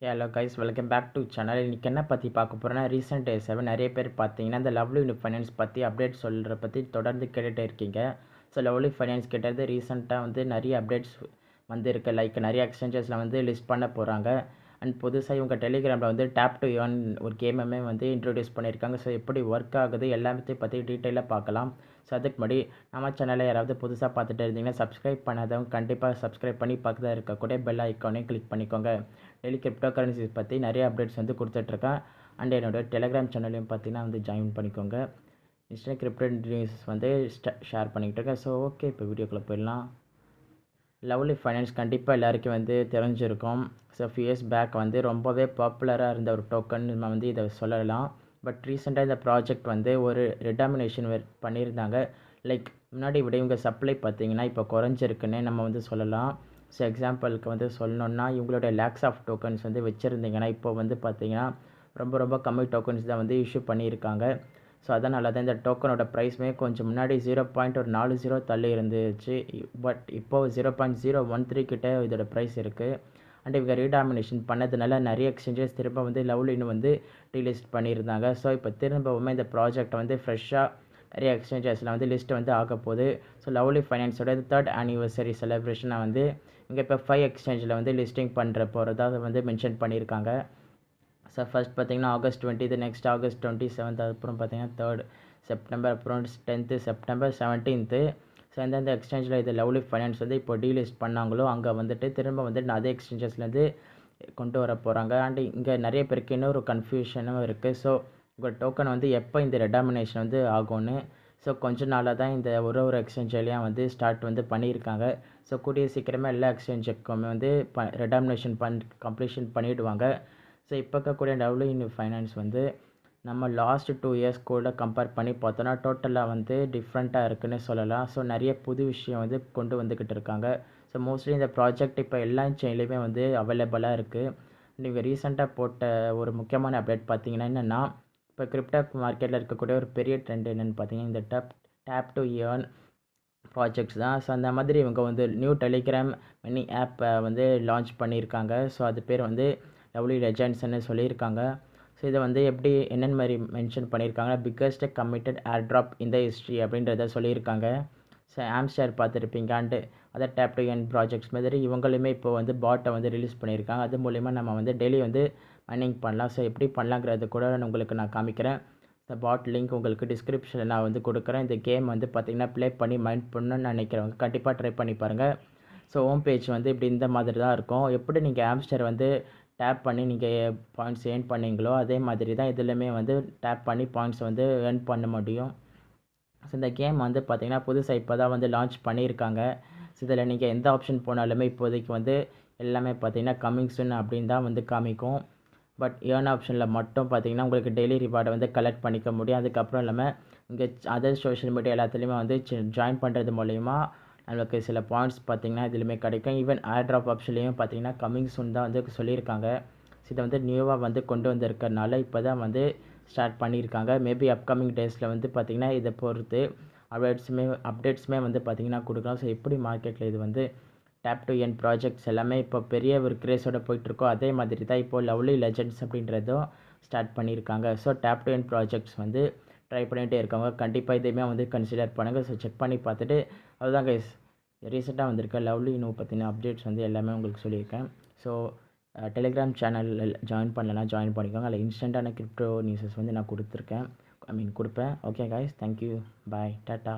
Hello guys, welcome back to channel. இன்றைக்கி என்ன பற்றி பார்க்க போகிறோன்னா, ரீசெண்ட் டேஸாகவே நிறைய பேர் பார்த்தீங்கன்னா இந்த லவ்லி ஃபைனான்ஸ் பற்றி அப்டேட் சொல்கிற பற்றி தொடர்ந்து கேட்டுகிட்டே இருக்கீங்க. ஸோ லவ்லி ஃபைனான்ஸ் கிட்டேருந்து ரீசெண்டாக வந்து நிறைய அப்டேட்ஸ் வந்துருக்கு. லைக் நிறைய எக்ஸ்சேஞ்சஸில் வந்து லிஸ்ட் பண்ண போகிறாங்க. அண்ட் புதுசாக இவங்க டெலிகிராமில் வந்து டேப் டு ஏர்ன் ஒரு கேமுமே வந்து இன்ட்ரடியூஸ் பண்ணியிருக்காங்க. ஸோ எப்படி ஒர்க் ஆகுது எல்லாத்தையும் பற்றி டீட்டெயிலாக பார்க்கலாம். ஸோ அதுக்கு முன்னாடி நம்ம சேனலில் யாராவது புதுசாக பார்த்துட்டு இருந்தீங்கன்னா சப்ஸ்கிரைப் பண்ணாதவங்க கண்டிப்பாக சப்ஸ்கிரைப் பண்ணி பக்கத்தில் இருக்கக்கூடிய பெல் ஐக்கானையும் கிளிக் பண்ணிக்கோங்க. டெய்லி கிரிப்டோ கரன்சிஸ் பற்றி நிறைய அப்டேட்ஸ் வந்து கொடுத்துட்ருக்கேன். அண்ட் என்னோட டெலிகிராம் சேனலையும் பார்த்தீங்கன்னா வந்து ஜாயின் பண்ணிக்கோங்க. இன்ஸ்டா கிரிப்டோ நியூஸ் வந்து ஷேர் பண்ணிக்கிட்டு இருக்கேன். ஸோ ஓகே, இப்போ வீடியோக்குள்ளே போயிடலாம். லவ்லி ஃபைனான்ஸ் கண்டிப்பாக எல்லாருக்கும் வந்து தெரிஞ்சிருக்கும். ஸோ ஃபியூ இயர்ஸ் பேக் வந்து ரொம்பவே பாப்புலராக இருந்த ஒரு டோக்கன் நம்ம வந்து இதை சொல்லலாம். பட் ரீசெண்டாக இந்த ப்ராஜெக்ட் வந்து ஒரு ரிடாமினேஷன் பண்ணியிருந்தாங்க. லைக் முன்னாடி விட இவங்க சப்ளை பார்த்திங்கன்னா இப்போ குறைஞ்சிருக்குன்னு நம்ம வந்து சொல்லலாம். ஸோ எக்ஸாம்பிளுக்கு வந்து சொல்லணுன்னா, இவங்களோட லேக்ஸ் ஆஃப் டோக்கன்ஸ் வந்து வச்சுருந்தீங்கன்னா இப்போ வந்து பார்த்திங்கன்னா ரொம்ப கம்மி டோக்கன்ஸ் தான் வந்து இஷ்யூ பண்ணியிருக்காங்க. ஸோ அதனால தான் இந்த டோக்கனோட ப்ரைஸுமே கொஞ்சம் முன்னாடி 0.40 தள்ளி இருந்துச்சு. பட் இப்போது 0.013 கிட்ட இதோட ப்ரைஸ் இருக்குது. அண்ட் இவங்க ரீடாமினேஷன் பண்ணதுனால நிறைய எக்ஸ்சேஞ்சஸ் திரும்ப வந்து லவ்லின்னு வந்து டீலிஸ்ட் பண்ணியிருந்தாங்க. ஸோ இப்போ திரும்பவுமே இந்த ப்ராஜெக்டை வந்து ஃப்ரெஷ்ஷாக நிறைய எக்ஸ்சேஞ்சஸில் வந்து லிஸ்ட் வந்து ஆக போகுது. ஸோ லவ்லி ஃபைனான்ஸோட 3rd ஆனிவர்சரி செலிப்ரேஷனை வந்து இங்கே இப்போ 5 எக்ஸ்சேஞ்சில் வந்து லிஸ்டிங் பண்ணுற போகிறதா வந்து மென்ஷன் பண்ணியிருக்காங்க. ஸோ ஃபஸ்ட் பார்த்தீங்கன்னா August 20, நெக்ஸ்ட் August 27, அப்புறம் பார்த்தீங்கன்னா 3rd செப்டம்பர், அப்புறம் 10th செப்டம்பர், 17th. ஸோ எந்தெந்த எக்ஸ்சேஞ்சில் இது லவ்லி ஃபைனான்ஸ் வந்து இப்போ டீலிஸ்ட் பண்ணாங்களோ அங்கே வந்துட்டு திரும்ப வந்து அதே எக்ஸ்சேஞ்சஸ்லேருந்து கொண்டு வர போகிறாங்க. அண்ட் இங்கே நிறைய பேருக்கு இன்னொரு கன்ஃபியூஷனும் இருக்குது. ஸோ உங்கள் டோக்கன் வந்து எப்போ இந்த ரெடாமினேஷன் வந்து ஆகும்னு. ஸோ கொஞ்ச நாளாக தான் இந்த ஒரு எக்ஸ்சேஞ்சிலையும் வந்து ஸ்டார்ட் வந்து பண்ணியிருக்காங்க. ஸோ கூடிய சீக்கிரமாக எல்லா எக்ஸ்சேஞ்சுக்குமே வந்து ரெடாமினேஷன் கம்ப்ளீஷன் பண்ணிவிடுவாங்க. ஸோ இப்போ இருக்கக்கூடிய லவ்லி ஃபைனான்ஸ் வந்து நம்ம லாஸ்ட் 2 இயர்ஸ் கூட கம்பேர் பண்ணி பார்த்தோன்னா டோட்டலாக வந்து டிஃப்ரெண்ட்டாக இருக்குதுன்னு சொல்லலாம். ஸோ நிறைய புது விஷயம் வந்து கொண்டு வந்துக்கிட்டு இருக்காங்க. ஸோ மோஸ்ட்லி இந்த ப்ராஜெக்ட் இப்போ எல்லா செயின்லேயுமே வந்து அவைலபிளாக இருக்குது. நீங்கள் ரீசெண்டாக போட்ட ஒரு முக்கியமான அப்டேட் பார்த்தீங்கன்னா என்னென்னா, இப்போ கிரிப்டோ மார்க்கெட்டில் இருக்கக்கூடிய ஒரு பெரிய ட்ரெண்ட் என்னென்னு பார்த்தீங்கன்னா இந்த டேப் டு ஏர்ன் ப்ராஜெக்ட்ஸ் தான். ஸோ அந்த மாதிரி இவங்க வந்து நியூ டெலிகிராம் மினி ஆப்பை வந்து லான்ச் பண்ணியிருக்காங்க. ஸோ அது பேர் வந்து லவ்லி லெஜண்ட்ஸ்ன்னு சொல்லியிருக்காங்க. ஸோ இதை வந்து எப்படி என்னென்ன மாதிரி மென்ஷன் பண்ணியிருக்காங்கன்னா, பிக்கஸ்ட் கமிட்டட் ஏர்ட்ராப் இந்த ஹிஸ்ட்ரி அப்படின்றத சொல்லியிருக்காங்க. ஸோ ஆம்ஸ்டர் பார்த்துருப்பீங்க. And other tape to earn projects மாதிரி இவங்களுமே இப்போ வந்து பாட்டை வந்து ரிலீஸ் பண்ணியிருக்காங்க. அது மூலிமா நம்ம வந்து டெய்லி வந்து மைனிங் பண்ணலாம். ஸோ எப்படி பண்ணலாங்கிறது கூட உங்களுக்கு நான் காமிக்கிறேன். இந்த பாட் லிங்க் உங்களுக்கு டிஸ்கிரிப்ஷனில் நான் வந்து கொடுக்குறேன். இந்த கேம் வந்து பார்த்திங்கன்னா ப்ளே பண்ணி மைண்ட் பண்ணணும்னு நினைக்கிறவங்க கண்டிப்பாக ட்ரை பண்ணி பாருங்கள். ஸோ ஹோம் பேஜ் வந்து இப்படி இந்த மாதிரி தான் இருக்கும். எப்படி நீங்கள் ஆம்ஸ்டர் வந்து டேப் பண்ணி நீங்கள் பாயிண்ட்ஸ் ஏர்ன் பண்ணீங்களோ அதே மாதிரி தான் இதுலையுமே வந்து டேப் பண்ணி பாயிண்ட்ஸ் வந்து ஏர்ன் பண்ண முடியும். ஸோ இந்த கேம் வந்து பார்த்திங்கன்னா புதுசாக இப்போ தான் வந்து லான்ச் பண்ணியிருக்காங்க. ஸோ இதில் நீங்கள் எந்த ஆப்ஷன் போனாலுமே இப்போதைக்கு வந்து எல்லாமே பார்த்திங்கன்னா கம்மிங் சூன் அப்படின்னு தான் வந்து காமிக்கும். பட் ஏர்ன் ஆப்ஷனில் மட்டும் பார்த்திங்கன்னா உங்களுக்கு டெய்லி ரிவார்டை வந்து கலெக்ட் பண்ணிக்க முடியும். அதுக்கப்புறம் இல்லாமல் இங்கே அதர் சோஷியல் மீடியா எல்லாத்துலேயுமே வந்து ஜாயின் பண்ணுறது மூலிமா நம்மளுக்கு சில பாயிண்ட்ஸ் பார்த்திங்கன்னா இதுலையுமே கிடைக்கும். ஈவன் ஏர்ட்ராப் ஆப்ஷன்லேயும் பார்த்திங்கன்னா கம்மிங் சூன் தான் வந்து சொல்லியிருக்காங்க. ஸோ இதை வந்து நியூவாக வந்து கொண்டு வந்திருக்கறனால இப்போ தான் வந்து ஸ்டார்ட் பண்ணியிருக்காங்க. மேபி அப்கமிங் டேஸில் வந்து பார்த்திங்கன்னா இதை பொறுத்து அப்டேட்ஸுமே வந்து பார்த்திங்கன்னா கொடுக்கலாம். ஸோ எப்படி மார்க்கெட்டில் இது வந்து டேப் டு ஏர்ன் ப்ராஜெக்ட்ஸ் எல்லாமே இப்போ பெரிய ஒரு கிரேஸோட போயிட்டுருக்கோ அதே மாதிரி தான் இப்போது லவ்லி லெஜண்ட்ஸ் அப்படின்றதும் ஸ்டார்ட் பண்ணியிருக்காங்க. So tape to earn projects வந்து ட்ரை பண்ணிகிட்டே இருக்காங்க. கண்டிப்பாக இதையுமே வந்து கன்சிடர் பண்ணுங்கள். ஸோ செக் பண்ணி பார்த்துட்டு அதுதான் கைஸ் ரீசெண்டாக வந்திருக்க லவ்லி பற்றின அப்டேட்ஸ் வந்து எல்லாமே உங்களுக்கு சொல்லியிருக்கேன். ஸோ டெலிகிராம் சேனலில் ஜாயின் பண்ணலன்னா ஜாயின் பண்ணிக்கோங்க. அதில் இன்ஸ்டண்ட்டான கிரிப்டோ நியூஸஸ் வந்து நான் கொடுப்பேன். ஓகே கைஸ், தேங்க்யூ, பாய், டாட்டா.